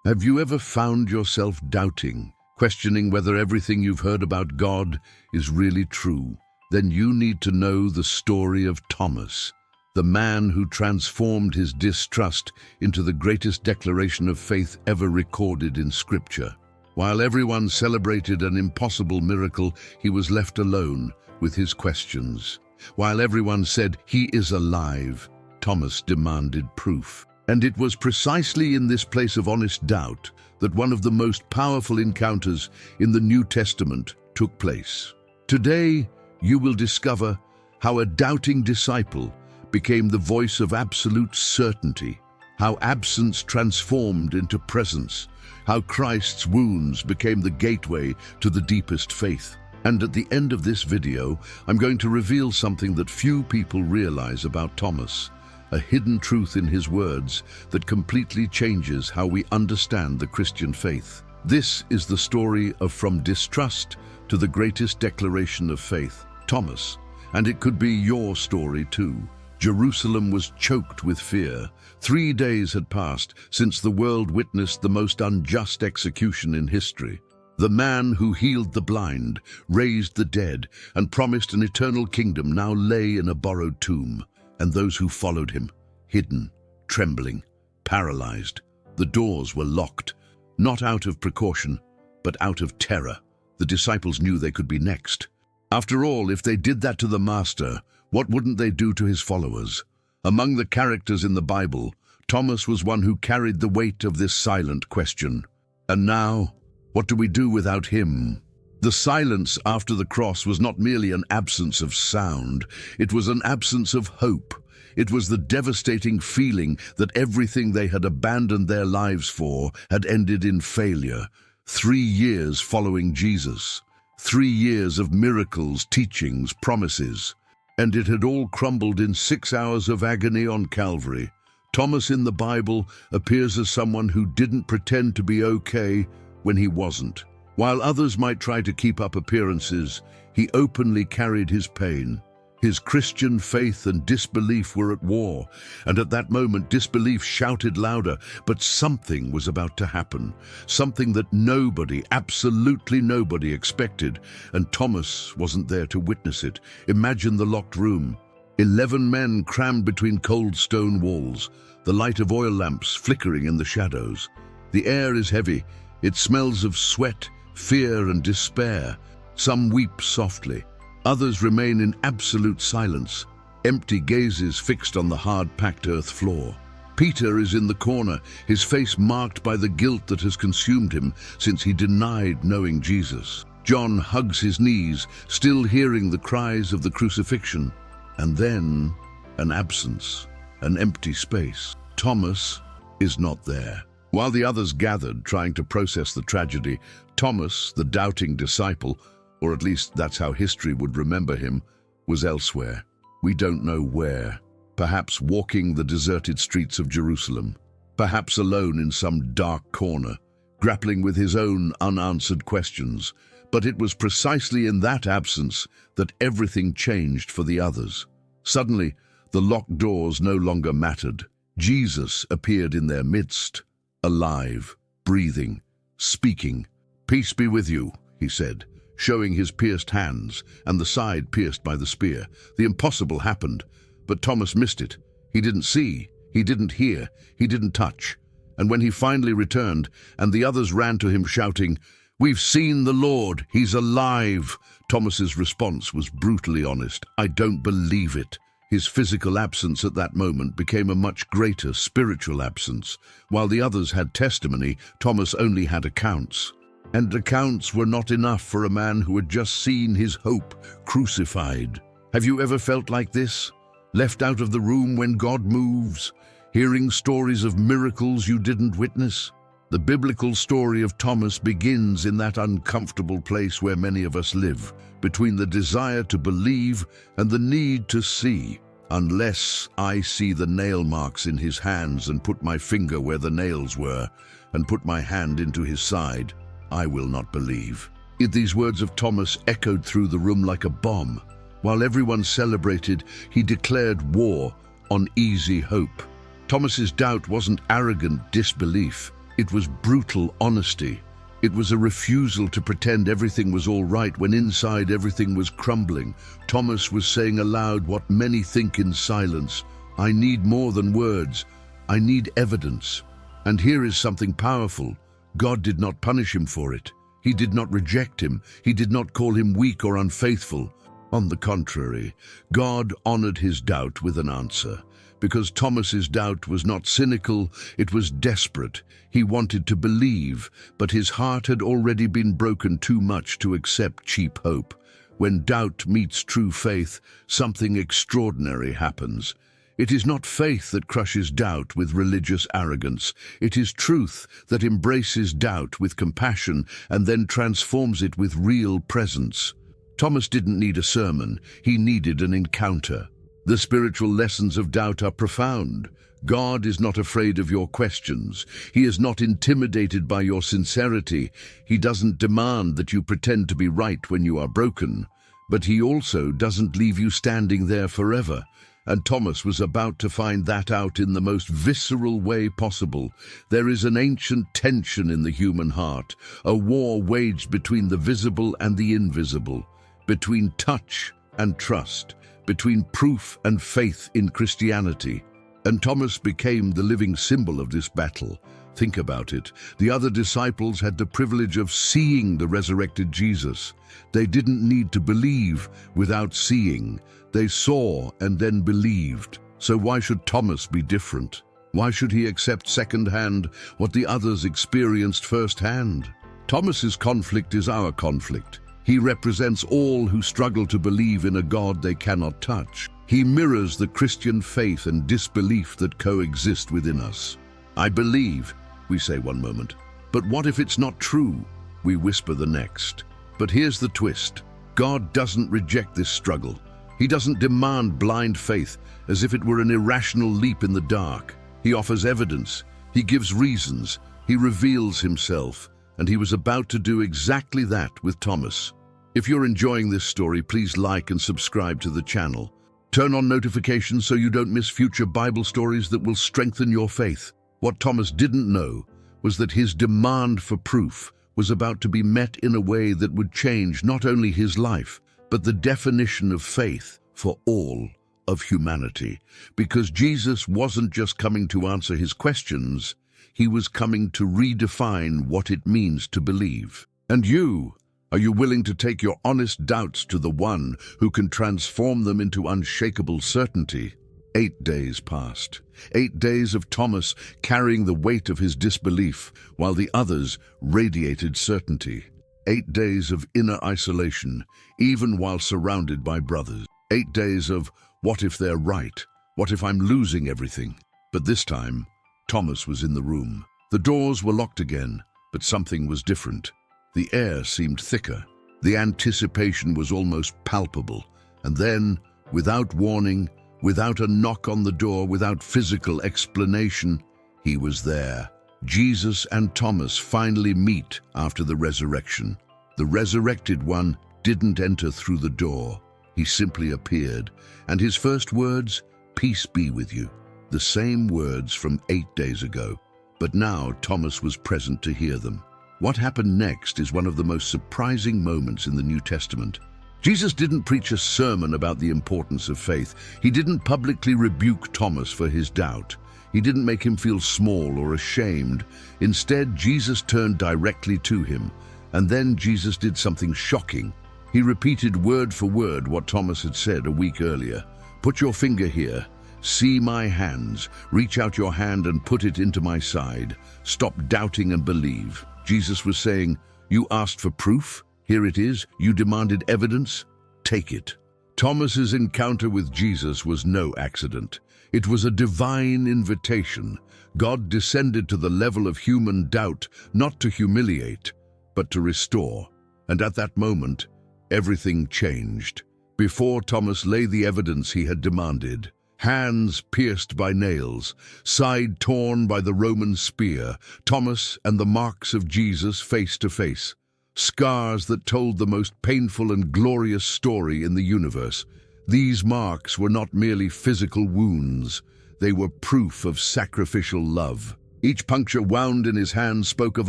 Have you ever found yourself doubting, questioning whether everything you've heard about God is really true? Then you need to know the story of Thomas, the man who transformed his distrust into the greatest declaration of faith ever recorded in Scripture. While everyone celebrated an impossible miracle, he was left alone with his questions. While everyone said, "He is alive," Thomas demanded proof. And it was precisely in this place of honest doubt that one of the most powerful encounters in the New Testament took place. Today, you will discover how a doubting disciple became the voice of absolute certainty, how absence transformed into presence, how Christ's wounds became the gateway to the deepest faith. And at the end of this video, I'm going to reveal something that few people realize about Thomas, a hidden truth in his words that completely changes how we understand the Christian faith. This is the story of from distrust to the greatest declaration of faith, Thomas. And it could be your story too. Jerusalem was choked with fear. 3 days had passed since the world witnessed the most unjust execution in history. The man who healed the blind, raised the dead, and promised an eternal kingdom now lay in a borrowed tomb. And those who followed him, hidden, trembling, paralyzed. The doors were locked, not out of precaution, but out of terror. The disciples knew they could be next. After all, if they did that to the Master, what wouldn't they do to his followers? Among the characters in the Bible, Thomas was one who carried the weight of this silent question. And now, what do we do without him? The silence after the cross was not merely an absence of sound, it was an absence of hope. It was the devastating feeling that everything they had abandoned their lives for had ended in failure. 3 years following Jesus. 3 years of miracles, teachings, promises. And it had all crumbled in 6 hours of agony on Calvary. Thomas in the Bible appears as someone who didn't pretend to be okay when he wasn't. While others might try to keep up appearances, he openly carried his pain. His Christian faith and disbelief were at war, and at that moment disbelief shouted louder, but something was about to happen, something that nobody, absolutely nobody expected, and Thomas wasn't there to witness it. Imagine the locked room. 11 men crammed between cold stone walls, the light of oil lamps flickering in the shadows. The air is heavy, it smells of sweat, fear and despair. Some weep softly. Others remain in absolute silence, empty gazes fixed on the hard-packed earth floor. Peter is in the corner, his face marked by the guilt that has consumed him since he denied knowing Jesus. John hugs his knees, still hearing the cries of the crucifixion. And then, an absence, an empty space. Thomas is not there. While the others gathered, trying to process the tragedy, Thomas, the doubting disciple, or at least that's how history would remember him, was elsewhere. We don't know where. Perhaps walking the deserted streets of Jerusalem. Perhaps alone in some dark corner, grappling with his own unanswered questions. But it was precisely in that absence that everything changed for the others. Suddenly, the locked doors no longer mattered. Jesus appeared in their midst, alive, breathing, speaking. "Peace be with you," he said, showing his pierced hands and the side pierced by the spear. The impossible happened, but Thomas missed it. He didn't see, he didn't hear, he didn't touch. And when he finally returned, and the others ran to him shouting, "We've seen the Lord, he's alive," Thomas's response was brutally honest. "I don't believe it." His physical absence at that moment became a much greater spiritual absence. While the others had testimony, Thomas only had accounts. And accounts were not enough for a man who had just seen his hope crucified. Have you ever felt like this? Left out of the room when God moves? Hearing stories of miracles you didn't witness? The biblical story of Thomas begins in that uncomfortable place where many of us live, between the desire to believe and the need to see. "Unless I see the nail marks in his hands and put my finger where the nails were and put my hand into his side, I will not believe." These words of Thomas echoed through the room like a bomb. While everyone celebrated, he declared war on easy hope. Thomas's doubt wasn't arrogant disbelief. It was brutal honesty. It was a refusal to pretend everything was all right when inside everything was crumbling. Thomas was saying aloud what many think in silence. I need more than words. I need evidence. And here is something powerful. God did not punish him for it. He did not reject him. He did not call him weak or unfaithful. On the contrary, God honored his doubt with an answer. Because Thomas's doubt was not cynical, it was desperate. He wanted to believe, but his heart had already been broken too much to accept cheap hope. When doubt meets true faith, something extraordinary happens. It is not faith that crushes doubt with religious arrogance. It is truth that embraces doubt with compassion and then transforms it with real presence. Thomas didn't need a sermon, he needed an encounter. The spiritual lessons of doubt are profound. God is not afraid of your questions. He is not intimidated by your sincerity. He doesn't demand that you pretend to be right when you are broken. But he also doesn't leave you standing there forever. And Thomas was about to find that out in the most visceral way possible. There is an ancient tension in the human heart, a war waged between the visible and the invisible, between touch and trust, between proof and faith in Christianity. And Thomas became the living symbol of this battle. Think about it. The other disciples had the privilege of seeing the resurrected Jesus. They didn't need to believe without seeing. They saw and then believed. So why should Thomas be different? Why should he accept secondhand what the others experienced firsthand? Thomas's conflict is our conflict. He represents all who struggle to believe in a God they cannot touch. He mirrors the Christian faith and disbelief that coexist within us. I believe, we say one moment. But what if it's not true? We whisper the next. But here's the twist. God doesn't reject this struggle. He doesn't demand blind faith as if it were an irrational leap in the dark. He offers evidence. He gives reasons. He reveals himself. And he was about to do exactly that with Thomas. If you're enjoying this story, please like and subscribe to the channel. Turn on notifications so you don't miss future Bible stories that will strengthen your faith. What Thomas didn't know was that his demand for proof was about to be met in a way that would change not only his life, but the definition of faith for all of humanity. Because Jesus wasn't just coming to answer his questions, he was coming to redefine what it means to believe. And you, are you willing to take your honest doubts to the one who can transform them into unshakable certainty? 8 days passed. 8 days of Thomas carrying the weight of his disbelief, while the others radiated certainty. 8 days of inner isolation, even while surrounded by brothers. 8 days of, what if they're right? What if I'm losing everything? But this time, Thomas was in the room. The doors were locked again, but something was different. The air seemed thicker. The anticipation was almost palpable. And then, without warning, without a knock on the door, without physical explanation, he was there. Jesus and Thomas finally meet after the resurrection. The resurrected one didn't enter through the door. He simply appeared. And his first words, "Peace be with you." The same words from 8 days ago. But now Thomas was present to hear them. What happened next is one of the most surprising moments in the New Testament. Jesus didn't preach a sermon about the importance of faith. He didn't publicly rebuke Thomas for his doubt. He didn't make him feel small or ashamed. Instead, Jesus turned directly to him. And then Jesus did something shocking. He repeated word for word what Thomas had said a week earlier. "Put your finger here. See my hands. Reach out your hand and put it into my side. Stop doubting and believe." Jesus was saying, you asked for proof? Here it is. You demanded evidence? Take it. Thomas's encounter with Jesus was no accident. It was a divine invitation. God descended to the level of human doubt, not to humiliate, but to restore. And at that moment, everything changed. Before Thomas lay the evidence he had demanded. Hands pierced by nails, side torn by the Roman spear, Thomas and the marks of Jesus face to face. Scars that told the most painful and glorious story in the universe. These marks were not merely physical wounds. They were proof of sacrificial love. Each puncture wound in his hand spoke of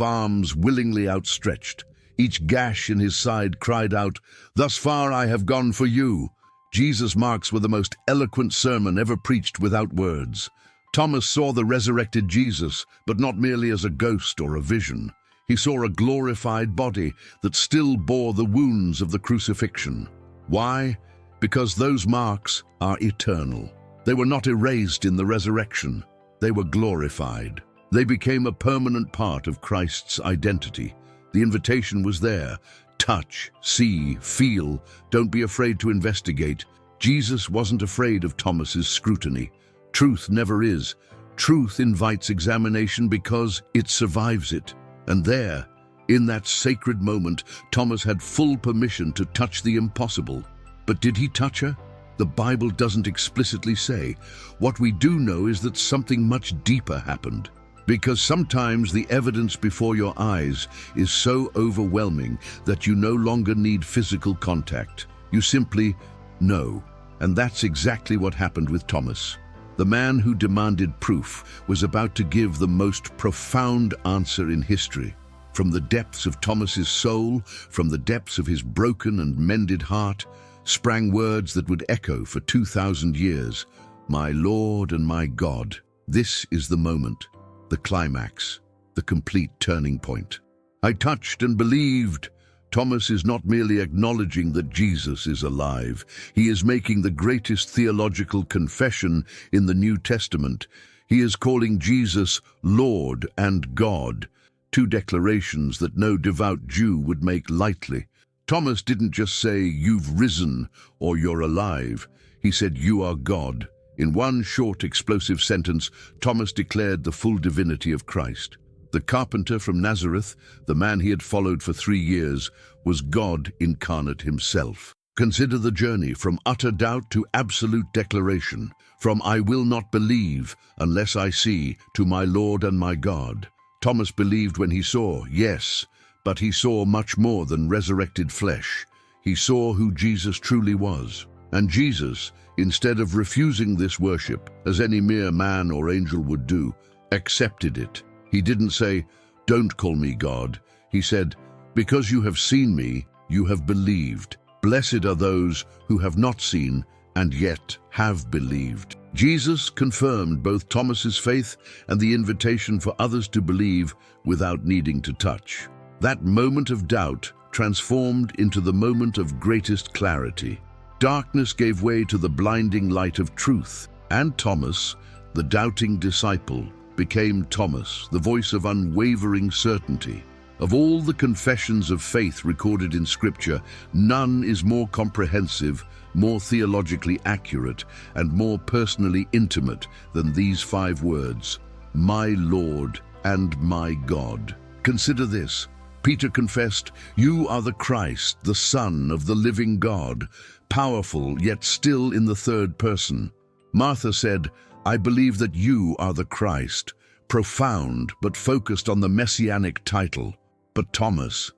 arms willingly outstretched. Each gash in his side cried out, "Thus far I have gone for you." Jesus' marks were the most eloquent sermon ever preached without words. Thomas saw the resurrected Jesus, but not merely as a ghost or a vision. He saw a glorified body that still bore the wounds of the crucifixion. Why? Because those marks are eternal. They were not erased in the resurrection. They were glorified. They became a permanent part of Christ's identity. The invitation was there. Touch, see, feel. Don't be afraid to investigate. Jesus wasn't afraid of Thomas's scrutiny. Truth never is. Truth invites examination because it survives it. And there, in that sacred moment, Thomas had full permission to touch the impossible. But did he touch her? The Bible doesn't explicitly say. What we do know is that something much deeper happened. Because sometimes the evidence before your eyes is so overwhelming that you no longer need physical contact. You simply know. And that's exactly what happened with Thomas. The man who demanded proof was about to give the most profound answer in history. From the depths of Thomas's soul, from the depths of his broken and mended heart, sprang words that would echo for 2,000 years. "My Lord and my God." This is the moment. The climax, the complete turning point. I touched and believed. Thomas is not merely acknowledging that Jesus is alive. He is making the greatest theological confession in the New Testament. He is calling Jesus Lord and God, two declarations that no devout Jew would make lightly. Thomas didn't just say, "You've risen," or "You're alive." He said, "You are God." In one short, explosive sentence, Thomas declared the full divinity of Christ. The carpenter from Nazareth, the man he had followed for 3 years, was God incarnate himself. Consider the journey from utter doubt to absolute declaration, from "I will not believe unless I see" to "My Lord and my God." Thomas believed when he saw, yes, but he saw much more than resurrected flesh. He saw who Jesus truly was. And Jesus, instead of refusing this worship, as any mere man or angel would do, accepted it. He didn't say, "Don't call me God." He said, "Because you have seen me, you have believed. Blessed are those who have not seen and yet have believed." Jesus confirmed both Thomas's faith and the invitation for others to believe without needing to touch. That moment of doubt transformed into the moment of greatest clarity. Darkness gave way to the blinding light of truth, and Thomas, the doubting disciple, became Thomas, the voice of unwavering certainty. Of all the confessions of faith recorded in Scripture, none is more comprehensive, more theologically accurate, and more personally intimate than these 5 words, "My Lord and my God." Consider this. Peter confessed, "You are the Christ, the Son of the living God," powerful yet still in the third person. Martha said, "I believe that you are the Christ," profound but focused on the messianic title. But Thomas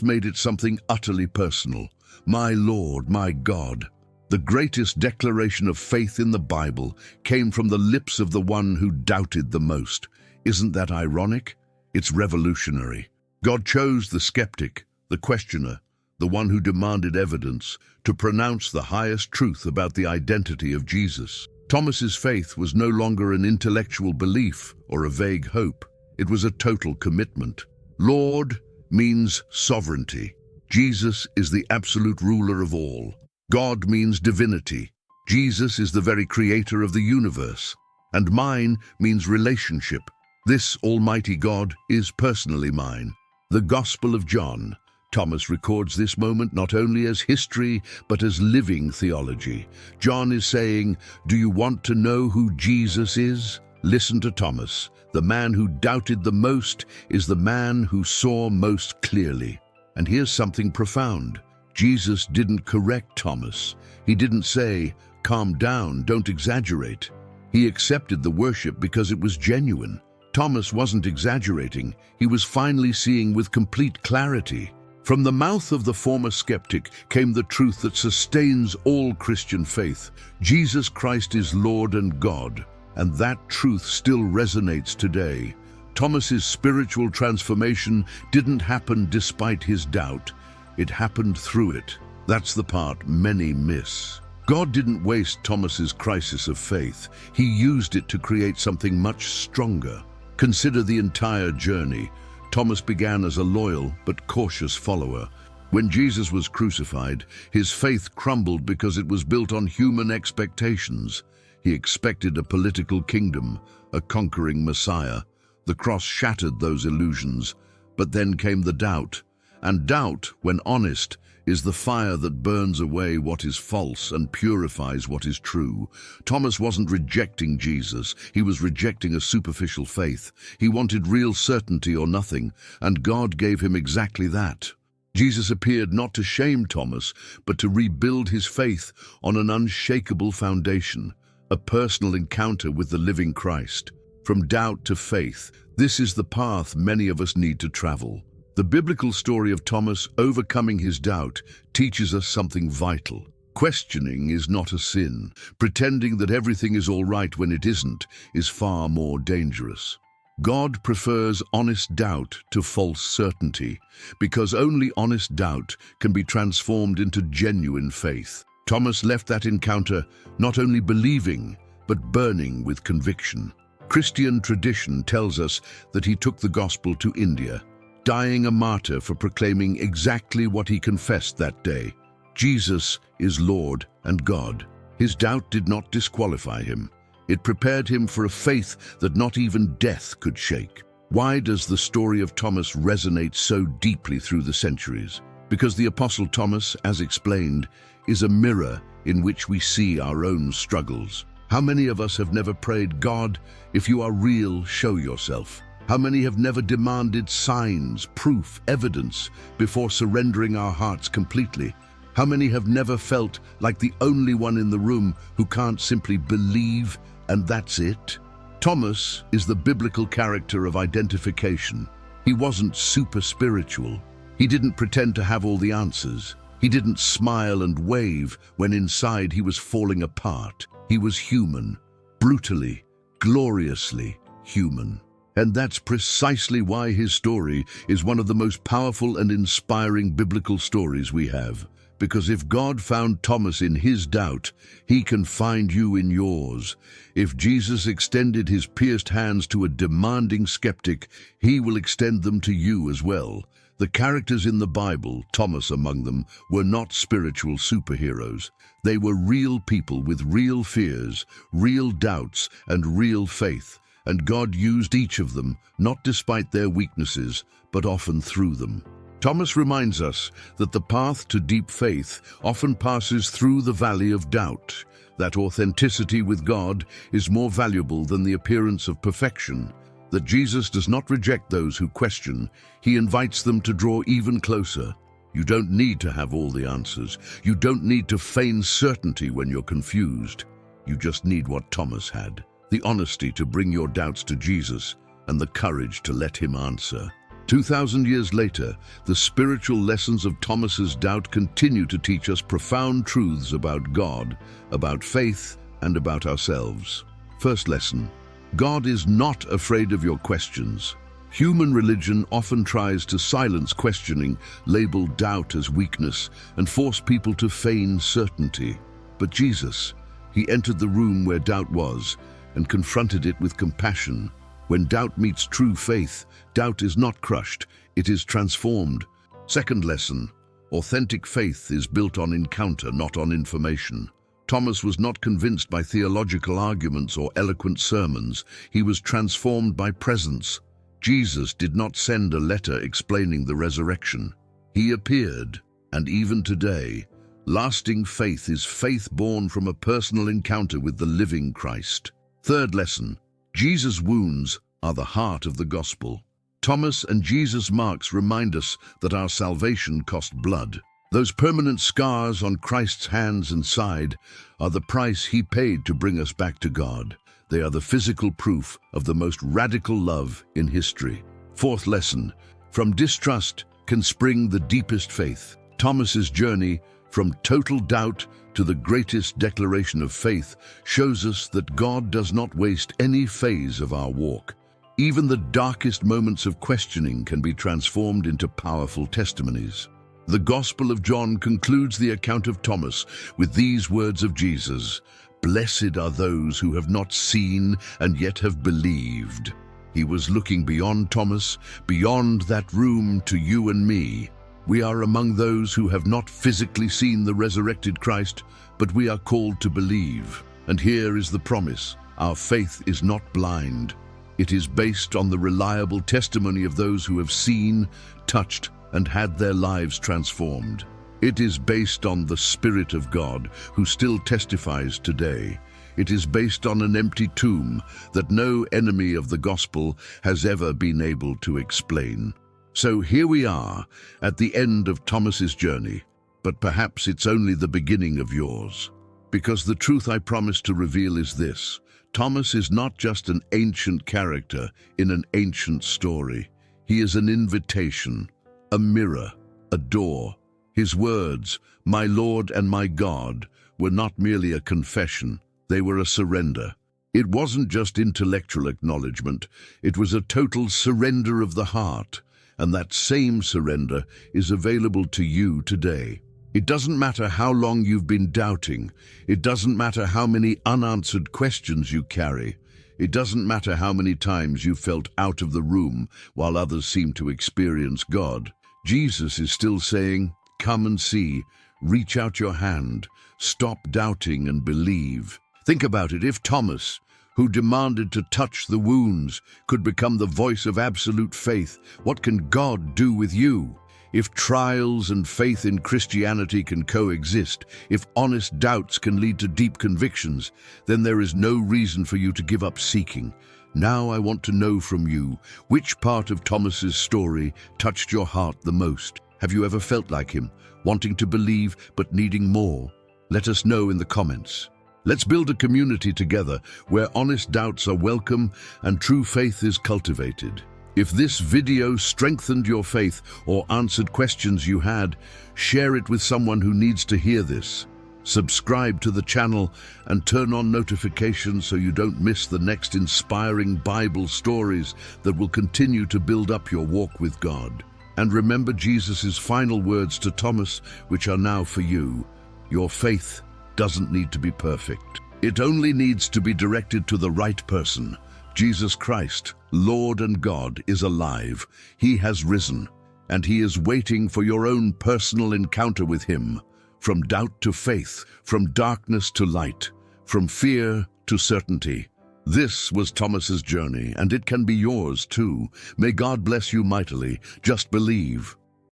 made it something utterly personal. "My Lord, my God." The greatest declaration of faith in the Bible came from the lips of the one who doubted the most. Isn't that ironic? It's revolutionary. God chose the skeptic, the questioner, the one who demanded evidence, to pronounce the highest truth about the identity of Jesus. Thomas's faith was no longer an intellectual belief or a vague hope. It was a total commitment. Lord means sovereignty. Jesus is the absolute ruler of all. God means divinity. Jesus is the very creator of the universe. And mine means relationship. This almighty God is personally mine. The Gospel of John. Thomas records this moment not only as history, but as living theology. John is saying, "Do you want to know who Jesus is? Listen to Thomas. The man who doubted the most is the man who saw most clearly." And here's something profound. Jesus didn't correct Thomas. He didn't say, "Calm down, don't exaggerate." He accepted the worship because it was genuine. Thomas wasn't exaggerating. He was finally seeing with complete clarity. From the mouth of the former skeptic came the truth that sustains all Christian faith. Jesus Christ is Lord and God. and that truth still resonates today. Thomas's spiritual transformation didn't happen despite his doubt. It happened through it. That's the part many miss. God didn't waste Thomas's crisis of faith. He used it to create something much stronger. Consider the entire journey. Thomas began as a loyal but cautious follower. When Jesus was crucified, his faith crumbled because it was built on human expectations. He expected a political kingdom, a conquering Messiah. The cross shattered those illusions, but then came the doubt. And doubt, when honest, is the fire that burns away what is false and purifies what is true. Thomas wasn't rejecting Jesus, he was rejecting a superficial faith. He wanted real certainty or nothing, and God gave him exactly that. Jesus appeared not to shame Thomas, but to rebuild his faith on an unshakable foundation, a personal encounter with the living Christ. From doubt to faith, this is the path many of us need to travel. The biblical story of Thomas overcoming his doubt teaches us something vital. Questioning is not a sin. Pretending that everything is all right when it isn't is far more dangerous. God prefers honest doubt to false certainty, because only honest doubt can be transformed into genuine faith. Thomas left that encounter not only believing, but burning with conviction. Christian tradition tells us that he took the gospel to India, dying a martyr for proclaiming exactly what he confessed that day. Jesus is Lord and God. His doubt did not disqualify him. It prepared him for a faith that not even death could shake. Why does the story of Thomas resonate so deeply through the centuries? Because the Apostle Thomas, as explained, is a mirror in which we see our own struggles. How many of us have never prayed, God, if you are real, show yourself? How many have never demanded signs, proof, evidence before surrendering our hearts completely? How many have never felt like the only one in the room who can't simply believe and that's it? Thomas is the biblical character of identification. He wasn't super spiritual. He didn't pretend to have all the answers. He didn't smile and wave when inside he was falling apart. He was human, brutally, gloriously human. And that's precisely why his story is one of the most powerful and inspiring biblical stories we have. Because if God found Thomas in his doubt, he can find you in yours. If Jesus extended his pierced hands to a demanding skeptic, he will extend them to you as well. The characters in the Bible, Thomas among them, were not spiritual superheroes. They were real people with real fears, real doubts, and real faith. And God used each of them, not despite their weaknesses, but often through them. Thomas reminds us that the path to deep faith often passes through the valley of doubt. That authenticity with God is more valuable than the appearance of perfection. That Jesus does not reject those who question. He invites them to draw even closer. You don't need to have all the answers. You don't need to feign certainty when you're confused. You just need what Thomas had: the honesty to bring your doubts to Jesus and the courage to let him answer. 2,000 years later, the spiritual lessons of Thomas's doubt continue to teach us profound truths about God, about faith, and about ourselves. First lesson: God is not afraid of your questions. Human religion often tries to silence questioning, label doubt as weakness, and force people to feign certainty. But Jesus, he entered the room where doubt was and confronted it with compassion. When doubt meets true faith, doubt is not crushed, it is transformed. Second lesson: authentic faith is built on encounter, not on information. Thomas was not convinced by theological arguments or eloquent sermons. He was transformed by presence. Jesus did not send a letter explaining the resurrection. He appeared, and even today, lasting faith is faith born from a personal encounter with the living Christ. Third lesson: Jesus' wounds are the heart of the gospel. Thomas and Jesus' marks remind us that our salvation cost blood. Those permanent scars on Christ's hands and side are the price he paid to bring us back to God. They are the physical proof of the most radical love in history. Fourth lesson: from distrust can spring the deepest faith. Thomas's journey from total doubt to the greatest declaration of faith, shows us that God does not waste any phase of our walk. Even the darkest moments of questioning can be transformed into powerful testimonies. The Gospel of John concludes the account of Thomas with these words of Jesus: "Blessed are those who have not seen and yet have believed." He was looking beyond Thomas, beyond that room, to you and me. We are among those who have not physically seen the resurrected Christ, but we are called to believe. And here is the promise: our faith is not blind. It is based on the reliable testimony of those who have seen, touched, and had their lives transformed. It is based on the Spirit of God, who still testifies today. It is based on an empty tomb that no enemy of the gospel has ever been able to explain. So here we are, at the end of Thomas's journey, but perhaps it's only the beginning of yours. Because the truth I promise to reveal is this: Thomas is not just an ancient character in an ancient story. He is an invitation, a mirror, a door. His words, "My Lord and my God," were not merely a confession, they were a surrender. It wasn't just intellectual acknowledgement, it was a total surrender of the heart, and that same surrender is available to you today. It doesn't matter how long you've been doubting, it doesn't matter how many unanswered questions you carry, it doesn't matter how many times you felt out of the room while others seem to experience God. Jesus is still saying, "Come and see, reach out your hand, stop doubting and believe." Think about it: if Thomas, who demanded to touch the wounds, could become the voice of absolute faith, what can God do with you? If trials and faith in Christianity can coexist, if honest doubts can lead to deep convictions, then there is no reason for you to give up seeking. Now I want to know from you, which part of Thomas's story touched your heart the most? Have you ever felt like him, wanting to believe but needing more? Let us know in the comments. Let's build a community together where honest doubts are welcome and true faith is cultivated. If this video strengthened your faith or answered questions you had, share it with someone who needs to hear this. Subscribe to the channel and turn on notifications so you don't miss the next inspiring Bible stories that will continue to build up your walk with God. And remember Jesus' final words to Thomas, which are now for you: your faith doesn't need to be perfect. It only needs to be directed to the right person. Jesus Christ, Lord and God, is alive. He has risen, and He is waiting for your own personal encounter with Him. From doubt to faith, from darkness to light, from fear to certainty. This was Thomas's journey, and it can be yours too. May God bless you mightily. Just believe.